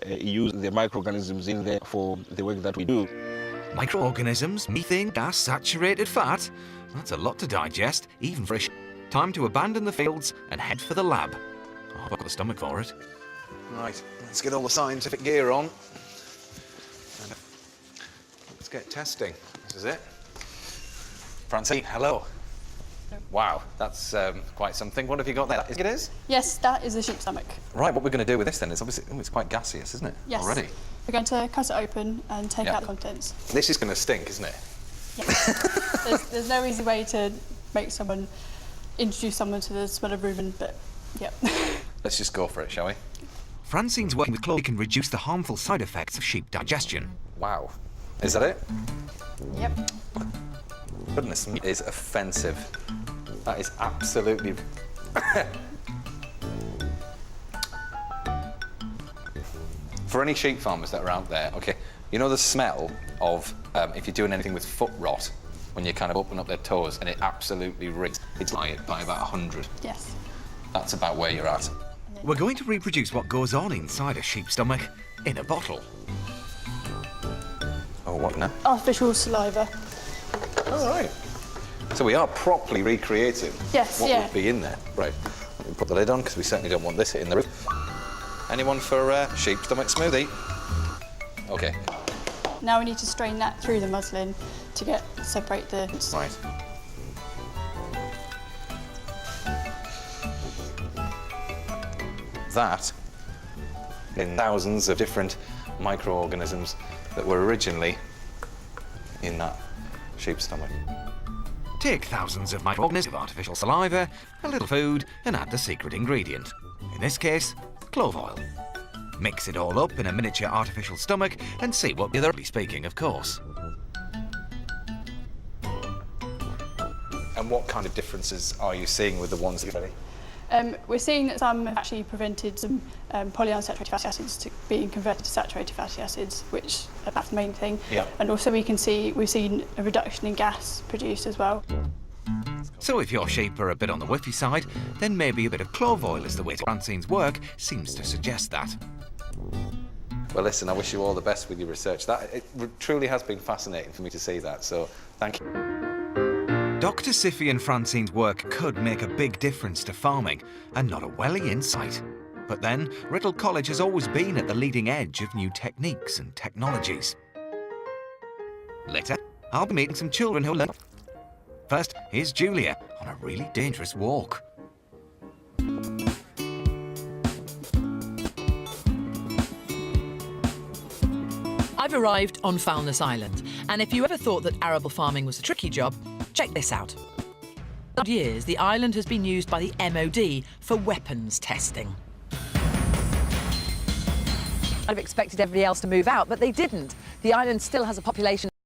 use the microorganisms in there for the work that we do. Microorganisms, methane, gas, saturated fat. That's a lot to digest, even for a Time to abandon the fields and head for the lab. Oh, I've got the stomach for it. Right, let's get all the scientific gear on. And let's get testing. This is it. Francine, hello. Wow, that's quite something. What have you got there? It is? Yes, that is a sheep's stomach. Right, what we're going to do with this then is obviously, it's quite gaseous, isn't it? Yes. Already. We're going to cut it open and take out the contents. This is going to stink, isn't it? Yes. there's no easy way to introduce someone to the smell of rumen, but yeah. Let's just go for it, shall we? Francine's working with chlorine can reduce the harmful side effects of sheep digestion. Wow. Is that it? Yep. Goodness, it is offensive. That is absolutely... For any sheep farmers that are out there, okay, you know the smell of if you're doing anything with foot rot, when you kind of open up their toes and it absolutely reeks. It's by about 100. Yes. That's about where you're at. We're going to reproduce what goes on inside a sheep's stomach in a bottle. Oh, what now? Artificial saliva. All right. So we are properly recreating what would be in there. Right. Let me put the lid on because we certainly don't want this hitting the roof. Anyone for sheep stomach smoothie? Okay. Now we need to strain that through the muslin to separate the... Right. That in thousands of different microorganisms that were originally in that sheep's stomach. Take thousands of microorganisms of artificial saliva, a little food, and add the secret ingredient. In this case, clove oil. Mix it all up in a miniature artificial stomach and see what they're speaking, of course. And what kind of differences are you seeing with the ones that are ready? We're seeing that some have actually prevented some polyunsaturated fatty acids being converted to saturated fatty acids, which that's the main thing. Yeah. And also we've seen a reduction in gas produced as well. So if your sheep are a bit on the whiffy side, then maybe a bit of clove oil is the way to... Francine's work seems to suggest that. Well, listen, I wish you all the best with your research. It truly has been fascinating for me to see that, so thank you. Dr. Siffy and Francine's work could make a big difference to farming, and not a welly insight. But then, Riddle College has always been at the leading edge of new techniques and technologies. Later, I'll be meeting some children who'll learn. First, here's Julia on a really dangerous walk. I've arrived on Foulness Island, and if you ever thought that arable farming was a tricky job, check this out. For years, the island has been used by the MOD for weapons testing. I'd have expected everybody else to move out, but they didn't. The island still has a population